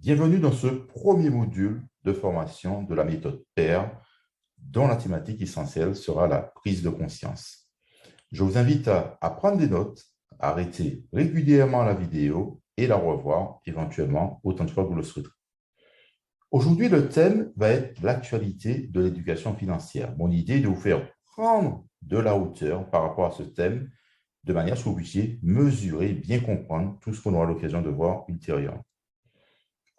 Bienvenue dans ce premier module de formation de la méthode PAIR, dont la thématique essentielle sera la prise de conscience. Je vous invite à prendre des notes, à arrêter régulièrement la vidéo et la revoir éventuellement autant de fois que vous le souhaiterez. Aujourd'hui, le thème va être l'actualité de l'éducation financière. Mon idée est de vous faire prendre de la hauteur par rapport à ce thème, de manière à ce que vous puissiez mesurer, bien comprendre tout ce qu'on aura l'occasion de voir ultérieurement.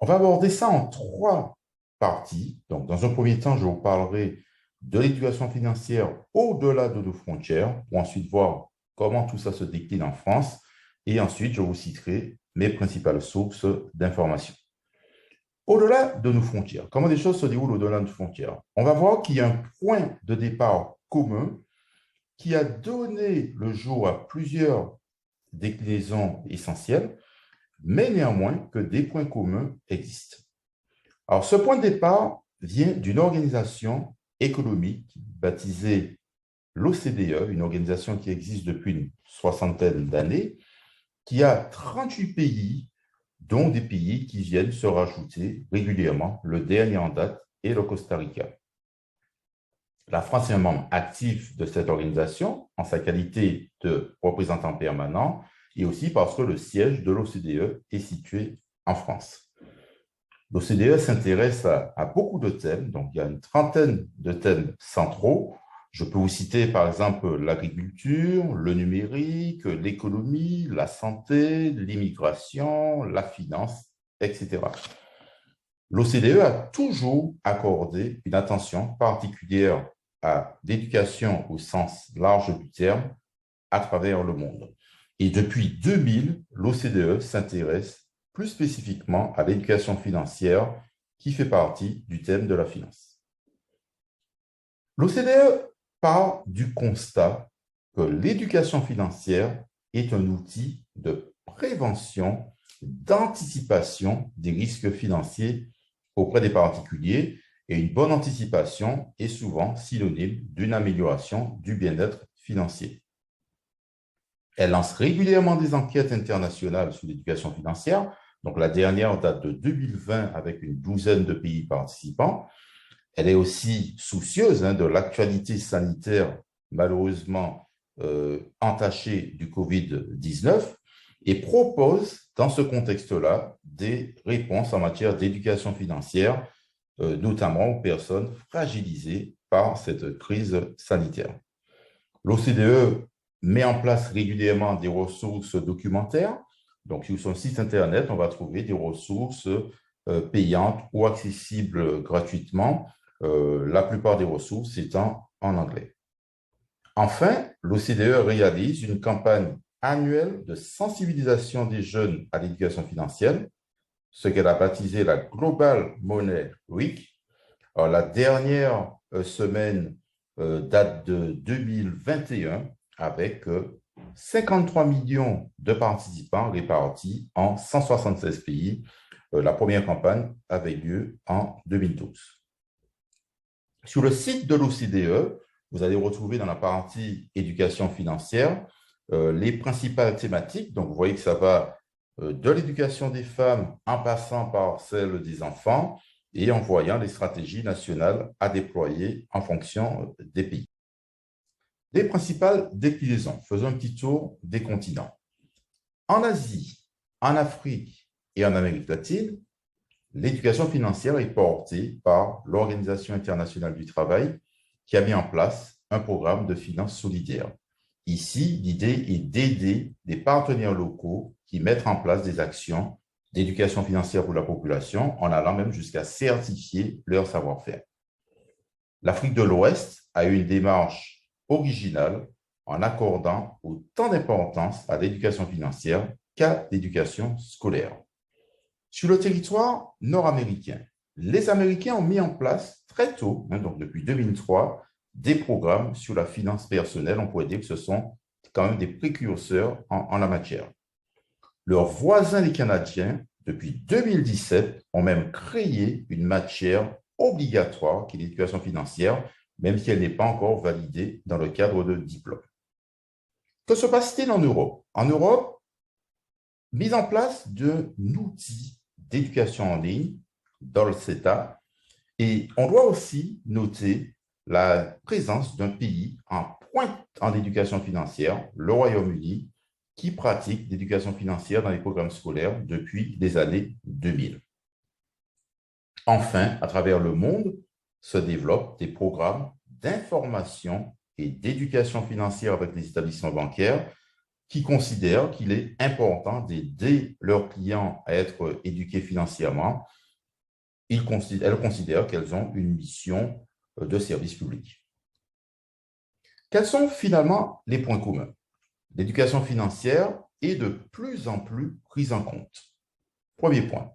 On va aborder ça en trois parties. Donc, dans un premier temps, je vous parlerai de l'éducation financière au-delà de nos frontières, pour ensuite voir comment tout ça se décline en France. Et ensuite, je vous citerai mes principales sources d'informations. Au-delà de nos frontières, comment des choses se déroulent au-delà de nos frontières? On va voir qu'il y a un point de départ commun qui a donné le jour à plusieurs déclinaisons essentielles, mais néanmoins que des points communs existent. Alors, ce point de départ vient d'une organisation économique baptisée l'OCDE, une organisation qui existe depuis une soixantaine d'années, qui a 38 pays, dont des pays qui viennent se rajouter régulièrement. Le dernier en date est le Costa Rica. La France est un membre actif de cette organisation en sa qualité de représentant permanent et aussi parce que le siège de l'OCDE est situé en France. L'OCDE s'intéresse à beaucoup de thèmes, donc il y a une trentaine de thèmes centraux. Je peux vous citer par exemple l'agriculture, le numérique, l'économie, la santé, l'immigration, la finance, etc. L'OCDE a toujours accordé une attention particulière à l'éducation au sens large du terme à travers le monde. Et depuis 2000, l'OCDE s'intéresse plus spécifiquement à l'éducation financière qui fait partie du thème de la finance. L'OCDE part du constat que l'éducation financière est un outil de prévention, d'anticipation des risques financiers auprès des particuliers et une bonne anticipation est souvent synonyme d'une amélioration du bien-être financier. Elle lance régulièrement des enquêtes internationales sur l'éducation financière. Donc, la dernière date de 2020 avec une douzaine de pays participants. Elle est aussi soucieuse de l'actualité sanitaire, malheureusement entachée du Covid-19, et propose, dans ce contexte-là, des réponses en matière d'éducation financière, notamment aux personnes fragilisées par cette crise sanitaire. L'OCDE met en place régulièrement des ressources documentaires. Donc, sur son site Internet, on va trouver des ressources payantes ou accessibles gratuitement, la plupart des ressources étant en anglais. Enfin, l'OCDE réalise une campagne annuelle de sensibilisation des jeunes à l'éducation financière, ce qu'elle a baptisé la Global Money Week. Alors, la dernière semaine date de 2021 avec 53 millions de participants répartis en 176 pays. La première campagne avait lieu en 2012. Sur le site de l'OCDE, vous allez retrouver dans la partie éducation financière les principales thématiques. Donc, vous voyez que ça va de l'éducation des femmes en passant par celle des enfants et en voyant les stratégies nationales à déployer en fonction des pays. Les principales déclinaisons. Faisons un petit tour des continents. En Asie, en Afrique et en Amérique latine, l'éducation financière est portée par l'Organisation internationale du travail qui a mis en place un programme de finances solidaires. Ici, l'idée est d'aider des partenaires locaux qui mettent en place des actions d'éducation financière pour la population en allant même jusqu'à certifier leur savoir-faire. L'Afrique de l'Ouest a eu une démarche originale en accordant autant d'importance à l'éducation financière qu'à l'éducation scolaire. Sur le territoire nord-américain, les Américains ont mis en place très tôt, donc depuis 2003, des programmes sur la finance personnelle. On pourrait dire que ce sont quand même des précurseurs en la matière. Leurs voisins, les Canadiens, depuis 2017, ont même créé une matière obligatoire qui est l'éducation financière, même si elle n'est pas encore validée dans le cadre de diplôme. Que se passe-t-il en Europe? En Europe, mise en place d'un outil d'éducation en ligne, Dolceta. Et on doit aussi noter la présence d'un pays en pointe en éducation financière, le Royaume-Uni, qui pratique l'éducation financière dans les programmes scolaires depuis les années 2000. Enfin, à travers le monde, se développent des programmes d'information et d'éducation financière avec les établissements bancaires qui considèrent qu'il est important d'aider leurs clients à être éduqués financièrement. Elles considèrent qu'elles ont une mission de service public. Quels sont finalement les points communs? L'éducation financière est de plus en plus prise en compte. Premier point.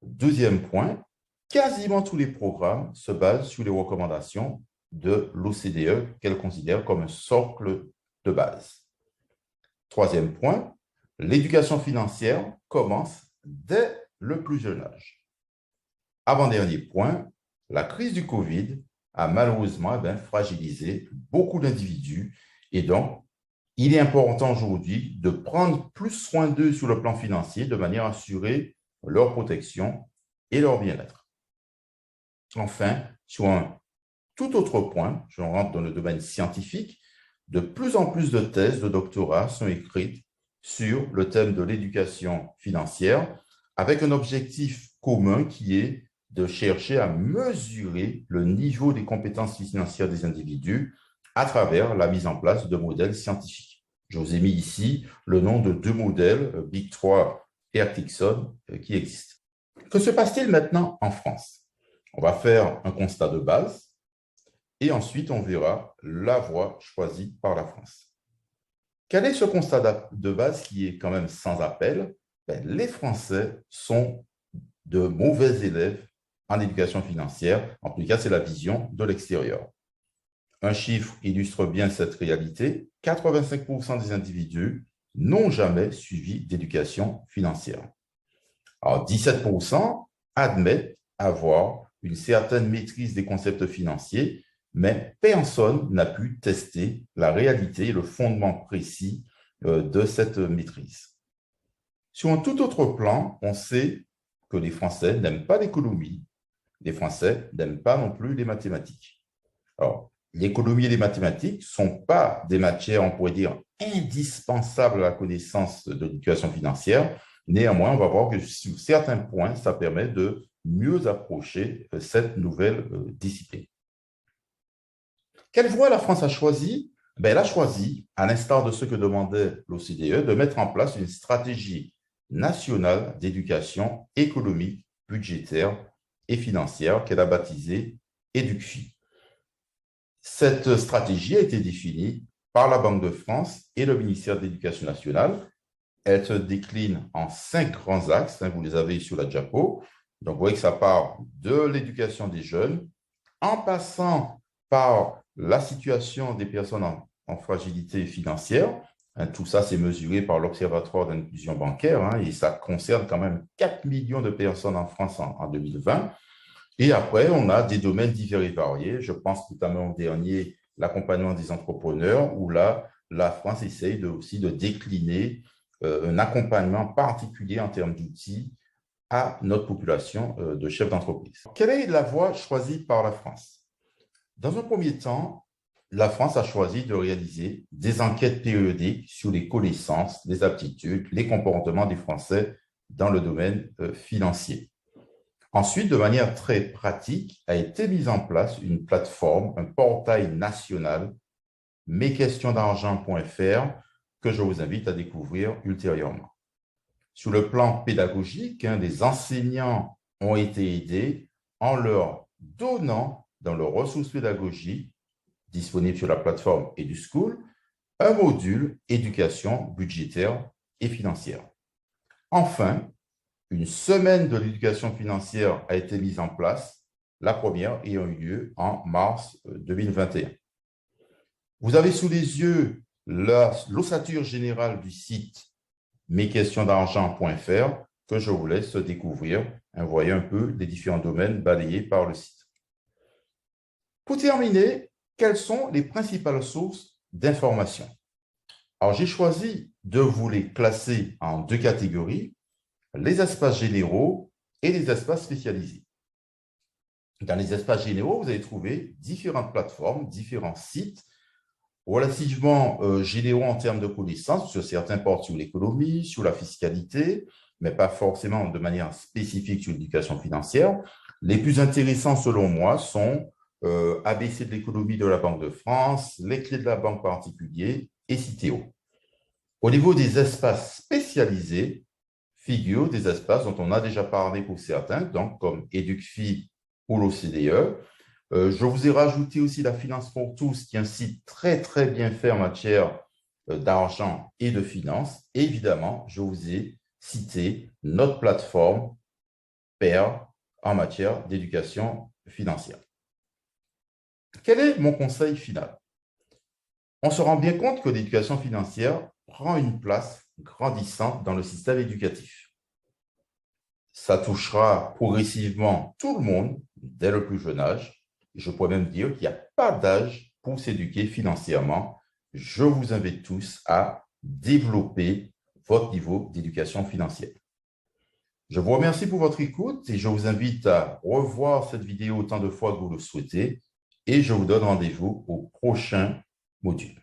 Deuxième point, quasiment tous les programmes se basent sur les recommandations de l'OCDE qu'elle considère comme un socle de base. Troisième point, l'éducation financière commence dès le plus jeune âge. Avant-dernier point, la crise du Covid a malheureusement fragilisé beaucoup d'individus et donc il est important aujourd'hui de prendre plus soin d'eux sur le plan financier de manière à assurer leur protection et leur bien-être. Enfin, sur un tout autre point, je rentre dans le domaine scientifique, de plus en plus de thèses de doctorat sont écrites sur le thème de l'éducation financière avec un objectif commun qui est de chercher à mesurer le niveau des compétences financières des individus à travers la mise en place de modèles scientifiques. Je vous ai mis ici le nom de 2 modèles, Big 3 et Atkinson, qui existent. Que se passe-t-il maintenant en France? On va faire un constat de base et ensuite on verra la voie choisie par la France. Quel est ce constat de base qui est quand même sans appel? Les Français sont de mauvais élèves en éducation financière. En tout cas, c'est la vision de l'extérieur. Un chiffre illustre bien cette réalité. 85% des individus n'ont jamais suivi d'éducation financière. Alors, 17% admettent avoir une certaine maîtrise des concepts financiers, mais personne n'a pu tester la réalité et le fondement précis de cette maîtrise. Sur un tout autre plan, on sait que les Français n'aiment pas l'économie, les Français n'aiment pas non plus les mathématiques. Alors, l'économie et les mathématiques ne sont pas des matières, on pourrait dire, indispensables à la connaissance de l'éducation financière. Néanmoins, on va voir que sur certains points, ça permet de mieux approcher cette nouvelle discipline. Quelle voie la France a choisi? Elle a choisi, à l'instar de ce que demandait l'OCDE, de mettre en place une stratégie nationale d'éducation économique, budgétaire et financière qu'elle a baptisée EducFi. Cette stratégie a été définie par la Banque de France et le ministère de l'Éducation nationale. Elle se décline en 5 grands axes, vous les avez sur la diapo. Donc, vous voyez que ça part de l'éducation des jeunes, en passant par la situation des personnes en fragilité financière. Tout ça, c'est mesuré par l'Observatoire d'inclusion bancaire et ça concerne quand même 4 millions de personnes en France en 2020. Et après, on a des domaines divers et variés. Je pense notamment au dernier, l'accompagnement des entrepreneurs, où là, la France essaye aussi de décliner un accompagnement particulier en termes d'outils à notre population de chefs d'entreprise. Quelle est la voie choisie par la France? Dans un premier temps, la France a choisi de réaliser des enquêtes périodiques sur les connaissances, les aptitudes, les comportements des Français dans le domaine financier. Ensuite, de manière très pratique, a été mise en place une plateforme, un portail national, mesquestionsdargent.fr, que je vous invite à découvrir ultérieurement. Sur le plan pédagogique, les enseignants ont été aidés en leur donnant dans leurs ressources pédagogiques disponibles sur la plateforme EduSchool un module éducation budgétaire et financière. Enfin, une semaine de l'éducation financière a été mise en place, la première ayant eu lieu en mars 2021. Vous avez sous les yeux l'ossature générale du site mesquestionsdargent.fr que je vous laisse découvrir. Vous voyez un peu les différents domaines balayés par le site. Pour terminer, quelles sont les principales sources d'information? Alors, j'ai choisi de vous les classer en 2 catégories. les espaces généraux et les espaces spécialisés. Dans les espaces généraux, vous allez trouver différentes plateformes, différents sites relativement généraux en termes de connaissances, sur certains portent sur l'économie, sur la fiscalité, mais pas forcément de manière spécifique sur l'éducation financière. Les plus intéressants, selon moi, sont ABC de l'économie de la Banque de France, les clés de la banque particulier et Citeo. Au niveau des espaces spécialisés, figurent des espaces dont on a déjà parlé pour certains, donc comme EducFi ou l'OCDE. Je vous ai rajouté aussi la Finance pour tous, qui est un site très, très bien fait en matière d'argent et de finances. Et évidemment, je vous ai cité notre plateforme PER en matière d'éducation financière. Quel est mon conseil final? On se rend bien compte que l'éducation financière prend une place grandissante dans le système éducatif. Ça touchera progressivement tout le monde dès le plus jeune âge. Je pourrais même dire qu'il n'y a pas d'âge pour s'éduquer financièrement. Je vous invite tous à développer votre niveau d'éducation financière. Je vous remercie pour votre écoute et je vous invite à revoir cette vidéo autant de fois que vous le souhaitez et je vous donne rendez-vous au prochain module.